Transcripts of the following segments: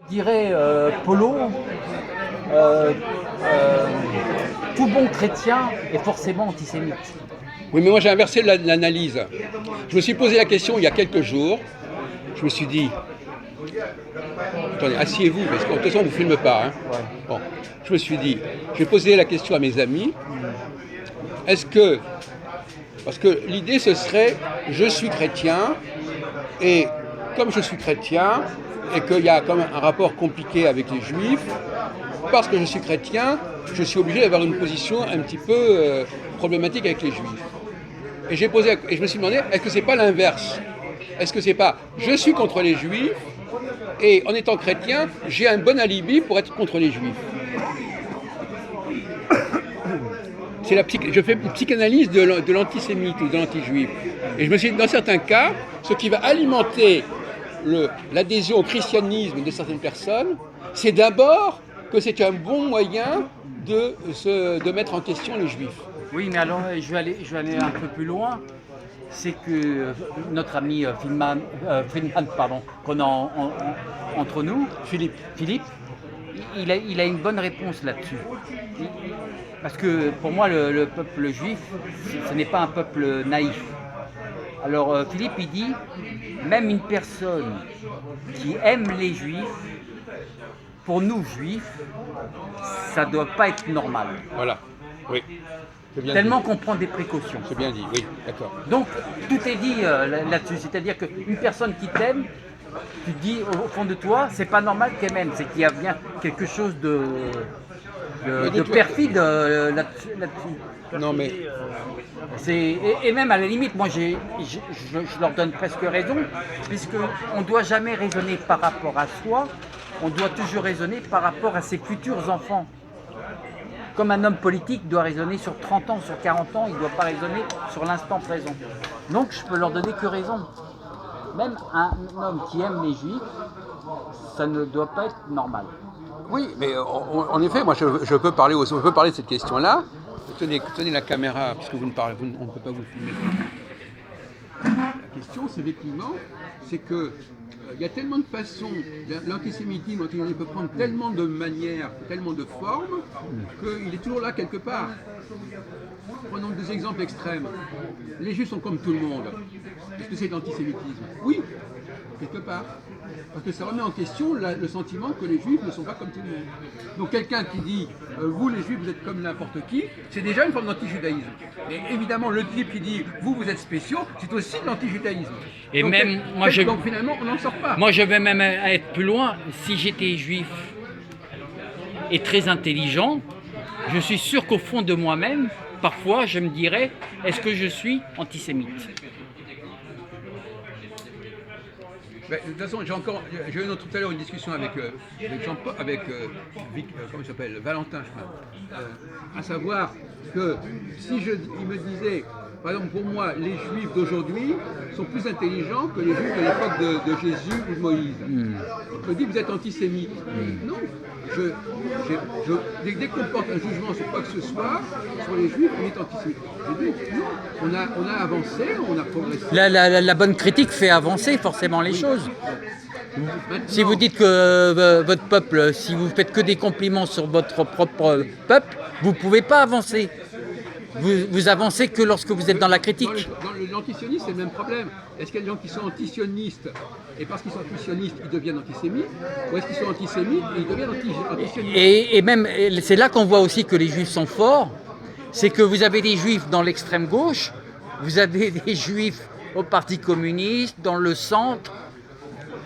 dirait Polo, euh, euh, tout bon chrétien est forcément antisémite. Oui, mais moi j'ai inversé l'analyse. Je me suis posé la question il y a quelques jours. Je me suis dit, attendez, asseyez-vous, parce que de toute façon, on ne vous filme pas. Hein. Ouais. Bon, je me suis dit, j'ai posé la question à mes amis, est-ce que, parce que l'idée ce serait, je suis chrétien, et comme je suis chrétien, et qu'il y a quand même un rapport compliqué avec les juifs, parce que je suis chrétien, je suis obligé d'avoir une position un petit peu problématique avec les juifs. Et je me suis demandé, est-ce que c'est pas l'inverse? Est-ce que c'est pas, je suis contre les juifs, et en étant chrétien, j'ai un bon alibi pour être contre les juifs. Je fais une psychanalyse de l'antisémite ou de l'anti-juif. Et je me suis dit, dans certains cas, ce qui va alimenter l'adhésion au christianisme de certaines personnes, c'est d'abord que c'est un bon moyen de mettre en question les juifs. Oui, mais alors je vais aller un peu plus loin. C'est que notre ami Friedman, pardon, qu'on a entre nous, Philippe, il a une bonne réponse là-dessus. Parce que pour moi, le peuple juif, ce n'est pas un peuple naïf. Alors Philippe, il dit, même une personne qui aime les juifs, pour nous juifs, ça ne doit pas être normal. Voilà, oui. Tellement qu'on prend des précautions. C'est bien dit, oui, d'accord. Donc tout est dit là-dessus. C'est-à-dire qu'une personne qui t'aime, tu te dis au fond de toi, c'est pas normal qu'elle m'aime, c'est qu'il y a bien quelque chose de perfide là-dessus. Non mais Et même à la limite, moi je leur donne presque raison, puisqu'on ne doit jamais raisonner par rapport à soi, on doit toujours raisonner par rapport à ses futurs enfants. Comme un homme politique doit raisonner sur 30 ans, sur 40 ans, il ne doit pas raisonner sur l'instant présent. Donc je peux leur donner que raison. Même un homme qui aime les juifs, ça ne doit pas être normal. oui, mais en effet, moi je peux parler de cette question-là. Tenez la caméra, puisque vous ne parlez, on ne peut pas vous filmer. La question, c'est effectivement, c'est que il y a tellement de façons, l'antisémitisme peut prendre tellement de manières, tellement de formes, qu'il est toujours là quelque part. Prenons deux exemples extrêmes. Les juifs sont comme tout le monde. Est-ce que c'est de l'antisémitisme? Oui, quelque part. Parce que ça remet en question le sentiment que les juifs ne sont pas comme tout le monde. Donc quelqu'un qui dit vous les juifs vous êtes comme n'importe qui, c'est déjà une forme d'antijudaïsme. Et évidemment le type qui dit vous êtes spéciaux, c'est aussi de l'antijudaïsme. Et donc, même donc finalement on n'en sort pas. Moi je vais même être plus loin. Si j'étais juif et très intelligent, je suis sûr qu'au fond de moi-même, parfois je me dirais est-ce que je suis antisémite? De toute façon, j'ai eu tout à l'heure une discussion avec comment il s'appelle, Valentin, je crois. À savoir que si il me disait, par exemple pour moi, les juifs d'aujourd'hui sont plus intelligents que les juifs de l'époque de Jésus ou de Moïse. Il me dit vous êtes antisémite. Non, dès qu'on porte un jugement sur quoi que ce soit, sur les juifs, on est antisémite. Je dis non, on a avancé, on a progressé. La bonne critique fait avancer forcément les choses. Maintenant, Si vous dites que votre peuple, si vous faites que des compliments sur votre propre peuple, vous ne pouvez pas avancer. Vous avancez que lorsque vous êtes dans la critique. Dans l'antisionisme, c'est le même problème. Est-ce qu'il y a des gens qui sont antisionistes et parce qu'ils sont antisionistes, ils deviennent antisémites? Ou est-ce qu'ils sont antisémites et ils deviennent antisionistes? Et même, c'est là qu'on voit aussi que les juifs sont forts. C'est que vous avez des juifs dans l'extrême gauche, vous avez des juifs au Parti communiste, dans le centre,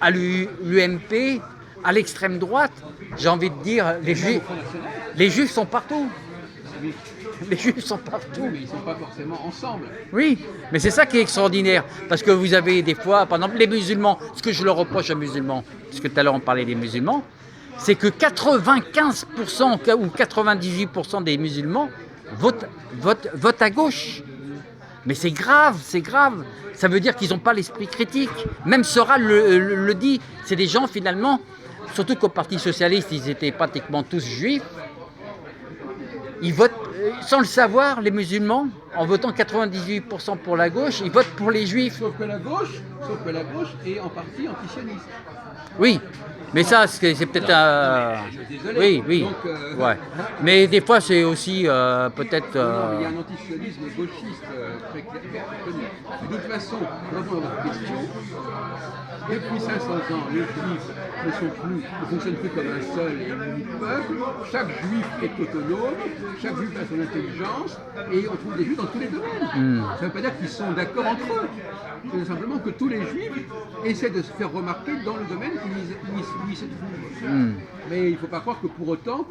à l'UMP, à l'extrême droite. J'ai envie de dire, les juifs sont partout. Les juifs sont partout. Mais ils ne sont pas forcément ensemble. Oui, mais c'est ça qui est extraordinaire. Parce que vous avez des fois, par exemple, les musulmans, ce que je leur reproche aux musulmans, parce que tout à l'heure on parlait des musulmans, c'est que 95% ou 98% des musulmans votent à gauche. Mais c'est grave, c'est grave. Ça veut dire qu'ils n'ont pas l'esprit critique. Même Soral le dit. C'est des gens finalement, surtout qu'au Parti Socialiste, ils étaient pratiquement tous juifs. Ils votent, sans le savoir, les musulmans, en votant 98% pour la gauche, ils votent pour les juifs. Sauf que la gauche est en partie antisioniste. Oui, Mais ça, c'est peut-être un... Je suis désolé. Oui. Donc, Ouais. Mais des fois, c'est aussi peut-être... non, mais il y a un antisionisme gauchiste très clair, très connu. De toute façon, pour répondre à votre question, depuis 500 ans, les juifs ne fonctionnent plus comme un seul et unique peuple. Chaque juif est autonome, chaque juif a son intelligence, et on trouve des juifs dans tous les domaines. Ça ne veut pas dire qu'ils sont d'accord entre eux. C'est simplement que tous les juifs essaient de se faire remarquer dans le domaine où ils se trouvent. Mais il ne faut pas croire que pour autant,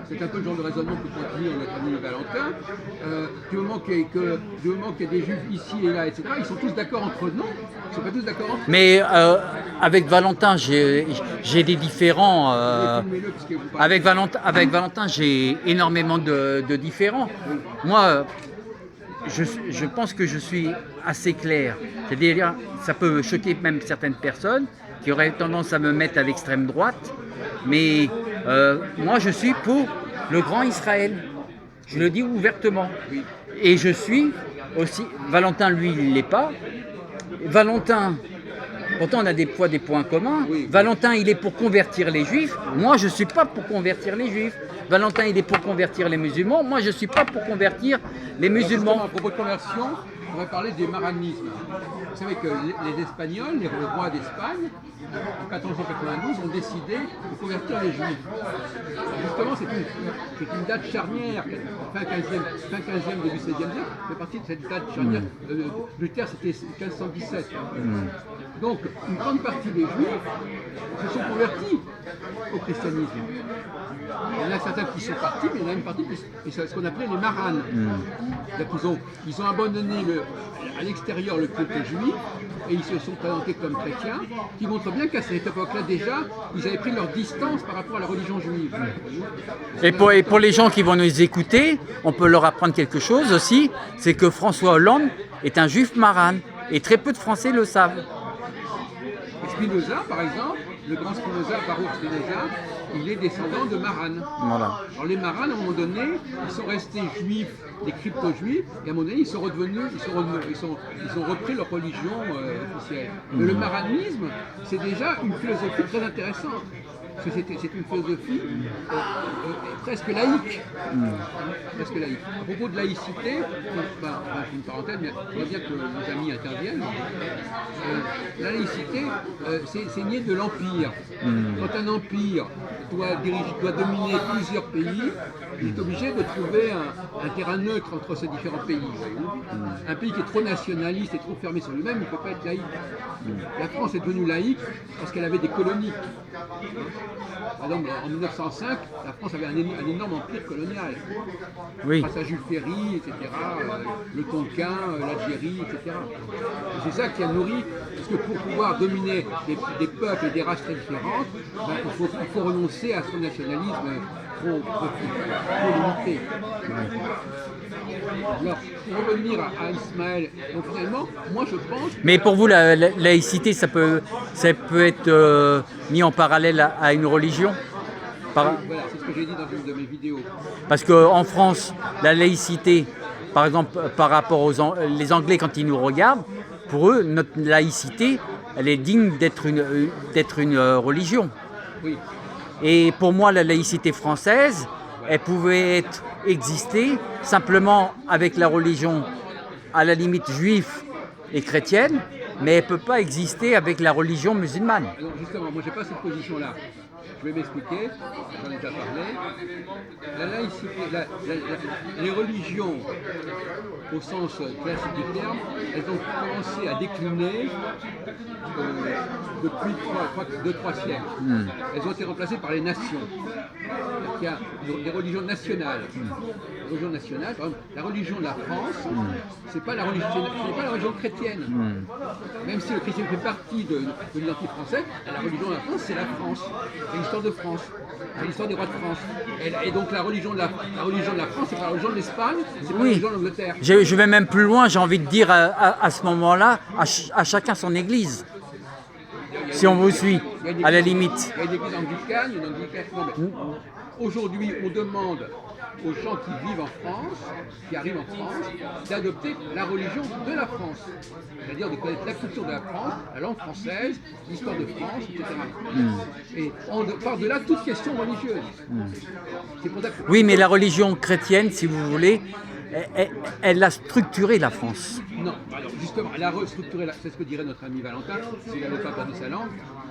c'est un peu le genre de raisonnement que continue notre ami Valentin, du moment qu'il y a des juifs ici et là, etc., ils sont tous d'accord entre eux. Non, ils ne sont pas tous d'accord entre eux. Mais avec Valentin, j'ai des différends. Filmez-le, puisque vous parlez. Avec Valentin, j'ai énormément de différends. Moi, je pense que je suis assez clair. C'est-à-dire, ça peut choquer même certaines personnes qui auraient tendance à me mettre à l'extrême droite. Mais moi, je suis pour le grand Israël. Je le dis ouvertement. Et je suis aussi... Valentin, lui, il ne l'est pas. Valentin... Pourtant, on a des points communs. Oui. Valentin, il est pour convertir les juifs. Moi, je ne suis pas pour convertir les juifs. Valentin, il est pour convertir les musulmans. Moi, je ne suis pas pour convertir les musulmans. À propos de conversion, on va parler du maranisme. Vous savez que les Espagnols, les rois d'Espagne, en 1492, ont décidé de convertir les juifs. Justement, c'est une date charnière, fin 15e, début 16e siècle, fait partie de cette date charnière. Luther, c'était 1517. Donc, une grande partie des juifs se sont convertis au christianisme. Il y en a certains qui sont partis, mais il y en a une partie qui sont ce qu'on appelait les maranes. Ils ont abandonné à l'extérieur le culte juif et ils se sont présentés comme chrétiens, qui montrent bien qu'à cette époque-là déjà, ils avaient pris leur distance par rapport à la religion juive. Et pour les gens qui vont nous écouter, on peut leur apprendre quelque chose aussi, c'est que François Hollande est un juif marane, et très peu de Français le savent. Spinoza, par exemple, le grand Spinoza, Baruch Spinoza, il est descendant de Maranes. Voilà. Alors les Maranes, à un moment donné, ils sont restés juifs, des crypto-juifs, et à un moment donné, ils ont repris leur religion officielle. Mais le maranisme, c'est déjà une philosophie très intéressante. Parce que c'est une philosophie presque laïque. Presque laïque. À propos de laïcité, une parenthèse, mais il faut bien que nos amis interviennent. La laïcité, c'est né de l'empire. Quand un empire doit dominer plusieurs pays, il est obligé de trouver un terrain neutre entre ces différents pays. Un pays qui est trop nationaliste et trop fermé sur lui-même, il ne peut pas être laïque. La France est devenue laïque parce qu'elle avait des colonies. Par exemple, en 1905, la France avait un énorme empire colonial. Oui. Grâce à Jules Ferry, etc., le Tonkin, l'Algérie, etc. Et c'est ça qui a nourri, parce que pour pouvoir dominer des peuples et des races très différentes, il faut renoncer à son nationalisme trop limité. Alors, pour revenir à Ismaël, donc finalement, moi je pense... Mais pour vous, la laïcité, ça peut être mis en parallèle à une religion Voilà, c'est ce que j'ai dit dans une de mes vidéos. Parce qu'en France, la laïcité, par exemple, par rapport les Anglais, quand ils nous regardent, pour eux, notre laïcité, elle est digne d'être une religion. Oui. Et pour moi, la laïcité française, elle pouvait exister simplement avec la religion, à la limite juive et chrétienne, mais elle ne peut pas exister avec la religion musulmane. Alors justement, moi j'ai pas cette position-là. Je vais m'expliquer, j'en ai déjà parlé. La laïcité, les religions, au sens classique du terme, elles ont commencé à décliner depuis 2-3 siècles. Elles ont été remplacées par les nations. Il y a des religions nationales. Les religions nationales, par exemple, la religion de la France, c'est pas la religion chrétienne. Même si le christianisme fait partie de l'identité française, la religion de la France, c'est la France. C'est l'histoire de France. C'est l'histoire des rois de France. Et donc la religion de la France, c'est pas la religion de l'Espagne, c'est pas la religion de l'Angleterre. Je vais même plus loin, j'ai envie de dire à ce moment-là, à chacun son église. Si on vous suit, Il y a une à la église- limite. Il y a une église anglicane, une anglicane. Non, mais aujourd'hui, on demande aux gens qui vivent en France, qui arrivent en France, d'adopter la religion de la France. C'est-à-dire de connaître la culture de la France, la langue française, l'histoire de France, etc. Et par-delà toute question religieuse. C'est pour ça que... Oui, mais la religion chrétienne, si vous voulez, elle a structuré la France. Non, alors justement, elle a restructuré, c'est ce que dirait notre ami Valentin, s'il n'avait pas perdu sa langue,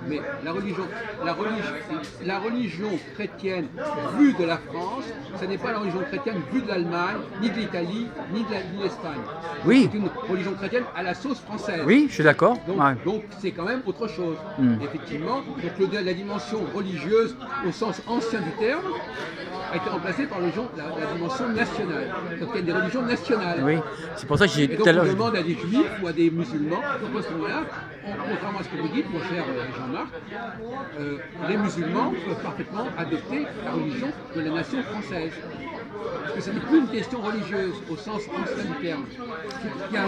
mais la religion chrétienne vue de la France, ce n'est pas la religion chrétienne vue de l'Allemagne, ni de l'Italie, ni de l'Espagne. Oui. C'est une religion chrétienne à la sauce française. Oui, je suis d'accord. Donc, Ouais. donc c'est quand même autre chose. Effectivement, donc la dimension religieuse au sens ancien du terme a été remplacée par la dimension nationale. Donc il y a des religions nationales. Oui, c'est pour ça que j'ai Et tout donc à l'heure. on demande à des juifs ou à des musulmans, donc à ce moment-là, contrairement à ce que vous dites, mon cher Jean-Marc, les musulmans peuvent parfaitement adopter la religion de la nation française. Parce que ce n'est plus une question religieuse au sens ancien du terme. Il y a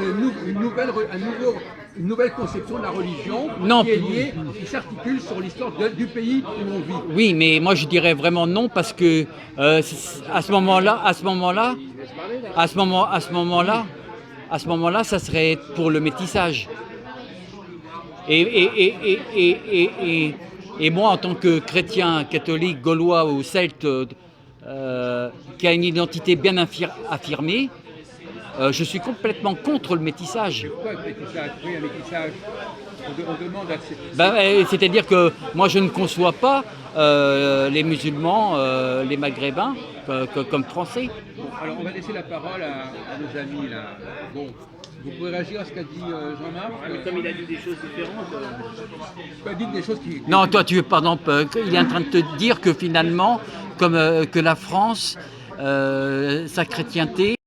une nouvelle conception de la religion Non. qui est liée, qui s'articule sur l'histoire du pays où on vit. Oui, mais moi je dirais vraiment non parce que à ce moment-là, ça serait pour le métissage. Et moi, en tant que chrétien, catholique, gaulois ou celte, qui a une identité bien affirmée, je suis complètement contre le métissage. Pourquoi le métissage? Oui, un métissage. On demande à ces... C'est-à-dire que moi, je ne conçois pas les musulmans, les maghrébins, comme français. Bon, alors on va laisser la parole à nos amis là. Bon, vous pouvez réagir à ce qu'a dit Jean-Marc. Comme il a dit des choses différentes. Il a dit des choses qui... Non, toi, tu veux, par exemple, il est en train de te dire que finalement, que la France, sa chrétienté,